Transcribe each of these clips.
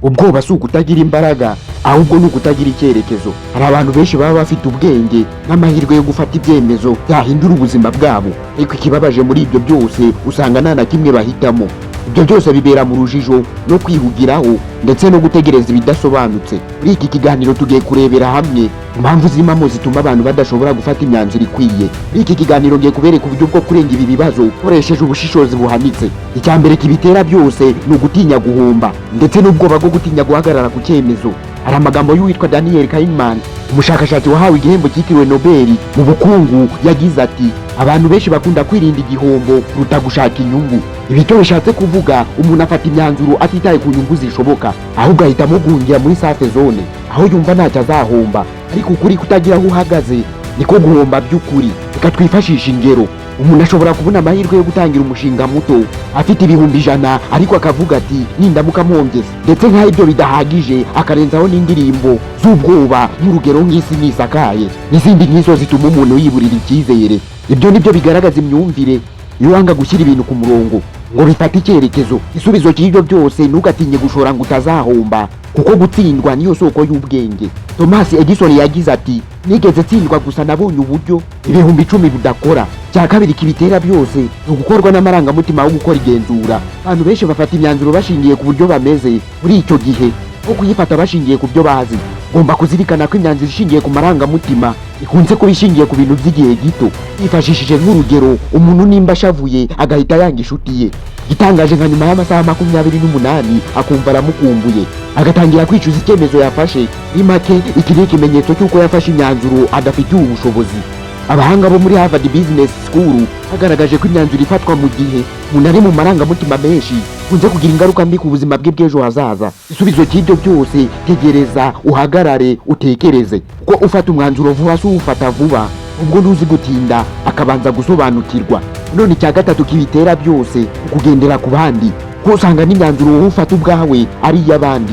ubwoba si ukutagira imbaraga, ahubwo ni ukutagira icyerekezo. Hari abantu benshi baba bafite ubwenge n'amahirwe yo gufata ibyemezo byahindura ubuzima bwabo, ariko ikibabaje muri ibyo byose usanga nta na kimwe bahitamo. Ibyo byose bibera mu rujijo no kwihugiraho ndetse no gutegereza ibidasobanutse. Muri iki kiganiro tugiye kurebera hamwe impamvu z'imamo zituma abantu badashobora gufata imyanzuro ikwiye. Muri iki kiganiro ngiye kubereka uburyo bwo kurenga ibi bibazo ukoresheje ubushishozi buhanitse. Icya mbere kibitera byose ni ugutinya guhomba ndetse n'ubwoba bwo gutinya guhagarara ku cyemezo. Hari amagambo y'uwitwa Daniel Kahneman, umushakashatsi wahawe igihembo cyitiriwe Nobel mu bukungu, yagize ati abantu benshi bakunda kwirinda igihombo kuruta gushaka inyungu. Ibi cyo bishatse kuvuga umuntu afata imyanzuro atitaye ku nyungu zishoboka, ahubwo ahitamo guhungira muri safe zone aho yumva ntacyo azahomba. Ariko ukuri kutagira aho uhagaze niko guhomba by'ukuri. Reka twifashishe ingero. Umuntu ashobora kubona amahirwe yo gutangira umushinga muto afite ibihumbi 100, ariko akavuga ati nindamuka mpombyeze. Ndetse nk'aho ibyo bidahagije akarenzaho n'indirimbo z'ubwoba nk'urugero nk'isi nisakaye n'izindi nk'izo zituma umuntu yiburira icyizere. Ibyo nibyo bigaragaza imyumvire iyo wanga gushyira ibintu ku murongo ngo bifate icyerekezo. Isubizo cy'ibyo byose ntugatinye gushora ngo utazahomba, kuko gutsindwa niyo soko y'ubwenge. Thomas Edison yagize ati nigeze tsindwa gusa nabonye uburyo ibihumbi 10 budakora. Cya kabiri kibitera byose ni ugukorwa n'amarangamutima wo gukora igenzura. Abantu benshi bafata imyanzuro bashingiye ku buryo bameze muri icyo gihe, aho kuyifata bashingiye ku byo bazi. Ugomba kuzirikana ko imyanzuro ishingiye ku marangamutima ikunze kuba ishingiye ku bintu by'igihe gito. Yifashishije nk'urugero, umuntu nimba ashavuye agahita yanga inshuti ye, igitangaje nka nyuma y'amasaha 28 akumva aramukumbuye agatangira kwicuza icyemezo yafashe. Muri make, iki ni ikimenyetso cy'uko yafashe imyanzuro adafitiye ubushobozi. Abahanga bo muri Harvard Business School bagaragaje ko imyanzuro ifatwa mu gihe umuntu ari mu marangamutima menshi kunze kugira ingaruka mbi ku buzima bwe bw'ejo hazaza. Isubizo cy'ibyo byose, tegereza, uhagarare, utekereze. Kuko ufata umwanzuro vuba si ufata vuba, ubwo ntuzi gutinda akabanza gusobanukirwa. None icya gatatu kibitera byose ukugendera ku bandi, ko usanga n'imyanzuro wowe ufata ubwawe ari iy'abandi.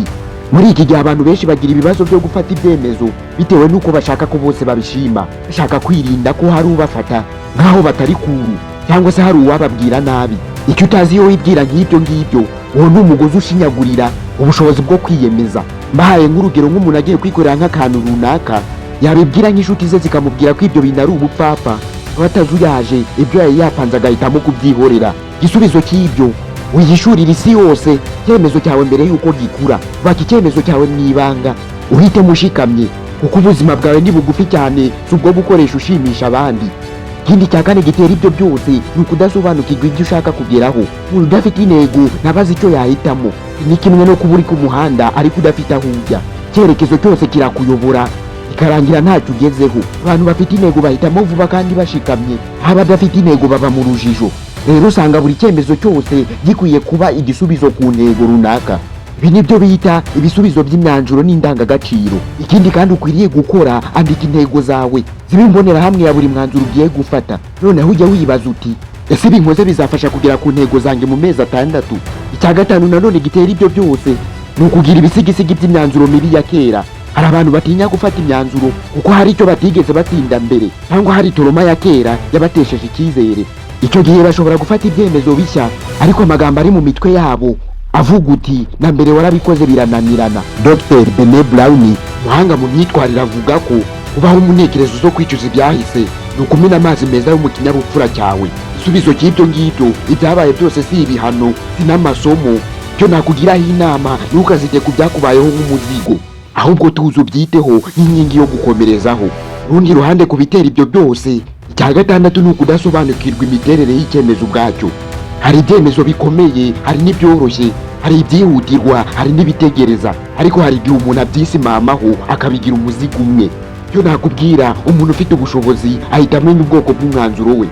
Muri iki gihe abantu benshi bagira ibibazo byo gufata ibyemezo bitewe n'uko bashaka ko bose babishima, bashaka kwirinda ko hari ubafata nk'aho batari kuru, cyangwa se hari uwababwira nabi. Icyo utazi iyo wibwira nk'ibyo ngibyo, uwo ni umugozi ushinyagurira ubushobozi bwo kwiyemeza. Mbahaye nk'urugero, nk'umuntu agiye kwikorera nk'akantu runaka, yabibwira nk'inshuti ze zikamubwira ko ibyo bintu ari ubupfapfa, batazuyaje ibyo yari yapanze agahitamo kubyihorera. Igisubizo cy'ibyo, wiyishurira isi yose icyemezo cyawe mbere y'uko gikura. Baka icyemezo cyawe mu ibanga, uhitemo ushikamye, kuko ubuzima bwawe ni bugufi cyane, si ubwo gukoresha ushimisha abandi. Ikindi cya kane gitera ibyo byose ni ukudasobanukirwa ibyo ushaka kugeraho. Umuntu udafite intego ntabazi icyo yahitamo. Ni kimwe no kuba uri ku muhanda ariko udafite aho ujya. Icyerekezo cyose kirakuyobora ikarangira ntacyo ugezeho. Abantu bafite intego bahitamo vuba kandi bashikamye, abadafite intego baba mu rujijo. Rero usanga buri cyemezo cyose gikwiye kuba igisubizo ku ntego runaka. Ibi nibyo bita ibisubizo by'imyanzuro n'indangagaciro. Ikindi kandi ukwiriye gukora, andika intego zawe zibe imbonerahamwe ya buri mwanzuro ugiye gufata. Noneho ujya wibaza uti ese ibinkoze bizafasha kugera ku ntego zanjye mu mezi 6? Icya gatanu nanone gitera ibyo byose ni ukugira ibisigisigi by'imyanzuro mibi ya kera. Hari abantu batinya gufata imyanzuro kuko hari icyo batigeze batsinda mbere, cyangwa hari toroma ya kera yabatesheje icyizere. Icyo gihe bashobora gufata ibyemezo bishya, ariko amagambo ari mu mitwe yabo avuga uti na mbere warabikoze birananirana. Dr. Bene Brown, umuhanga mu myitwarire, avuga ko kubaho umuntekerezo zo kwicuza ibyahise ni ukumena amazi meza yo mu kinyabupfura cyawe. Isubizo cy'ibyo ngibyo, ibyabaye byose si ibihano, si n'amasomo. Cyo nakugiraho inama, ntukazite ku byakubayeho nk'umuzigo, ahubwo tuzi ubyiteho nk'inkingi yo gukomerezaho. Urundi ruhande ku bitera ibyo byose, icya gatandatu ni ukudasobanukirwa imiterere y'icyemezo ubwacyo. Hari ibyemezo bikomeye, hari n'ibyoroshye, hari ibyihutirwa, hari n'ibitegereza, ariko hari igihe umuntu abyisimamaho akabigira umuzigo umwe. Cyo nakubwira, umuntu ufite ubushobozi ahita amenya ubwoko bw'umwanzuro we,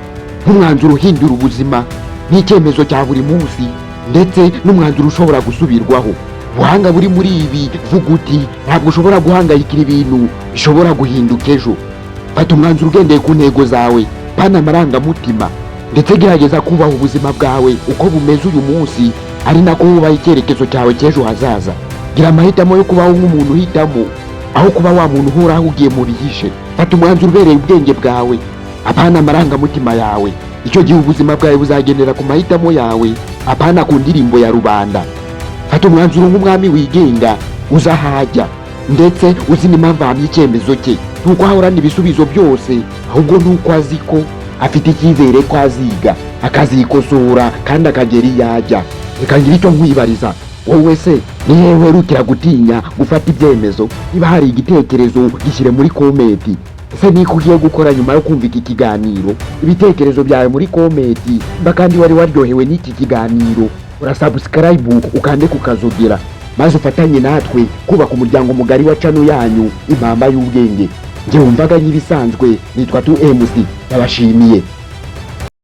nk'umwanzuro uhindura ubuzima, n'icyemezo cya buri munsi, ndetse n'umwanzuro ushobora gusubirwaho. Ubuhanga buri muri ibi, vuga uti ntabwo ushobora guhangayikira ibintu bishobora guhinduka ejo. Fata umwanzuro ugendeye ku ntego zawe, pana amarangamutima, ndetse gerageza kubaha ubuzima bwawe uko bumeze uyu munsi, ari nako wubaha icyerekezo cyawe cy'ejo hazaza. Gira amahitamo yo kubaho nk'umuntu uhitamo, aho kuba wa muntu uhora ahugiye mu bihishe. Fata umwanzuro ubereye ubwenge bwawe, apana amarangamutima yawe. Icyo gihe ubuzima bwawe buzagendera ku mahitamo yawe, apana ku ndirimbo ya rubanda. fata umwanzuro nk'umwami wigenga uza ahajya ndetse uzi n'impamvu ahamye icyemezo cye. Nuko ahorana ibisubizo byose, ahubwo nuko azi ko afite icyizere ko aziga akazikosora kandi akagera iyo ajya. Reka ngire icyo nkwibariza, wowe se ni hehe uherukira gutinya gufata ibyemezo? Niba hari igitekerezo gishyire muri komenti. Ese niko ugiye gukora nyuma yo kumva iki kiganiro? Ibitekerezo byawe muri komenti, mba kandi wari waryohewe n'iki kiganiro urasubscribe ukande kukazogera, maze ufatanye natwe kubaka umuryango mugari wa channel yanyu Impamba y'ubwenge. Njye wumvaga nk'ibisanzwe nitwa 2MC, ndabashimiye.